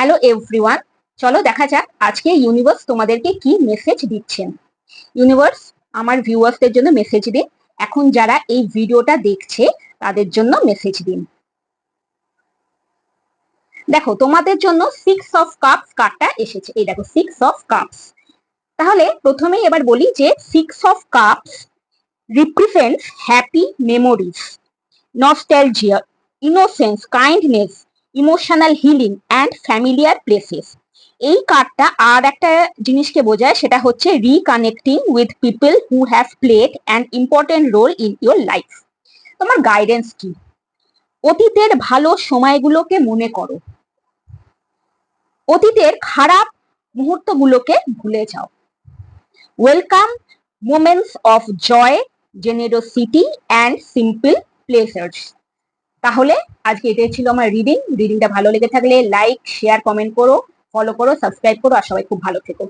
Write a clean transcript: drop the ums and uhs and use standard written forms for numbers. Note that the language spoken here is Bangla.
হ্যালো এভরিওয়ান, চলো দেখা যাক আজকে ইউনিভার্স তোমাদেরকে কি মেসেজ দিচ্ছেন। ইউনিভার্স আমার ভিউয়ার্সদের জন্য মেসেজ দিন। এখন যারা এই ভিডিওটা দেখছে তাদের জন্য মেসেজ দিন। দেখো তোমাদের জন্য 6 অফ কাপস কার্ডটা এসেছে। এই দেখো 6 অফ কাপস। তাহলে প্রথমেই এবার বলি যে 6 of cups represents happy memories, nostalgia, innocence, kindness, emotional healing and familiar places. এই কার্ডটা আর একটা জিনিসকে বোঝায়, সেটা হচ্ছে reconnecting with people who have played an important role in your life. তোমার গাইডেন্স কি? অতীতের ভালো সময়গুলোকে মনে করো, অতীতের খারাপ মুহূর্তগুলোকে ভুলে যাও। Welcome moments of joy, generosity and simple pleasures. তাহলে আজকে এটাই ছিল আমার রিডিংটা ভালো লেগে থাকলে লাইক, শেয়ার, কমেন্ট করো, ফলো করো, সাবস্ক্রাইব করো, আর সবাই খুব ভালো থেকো।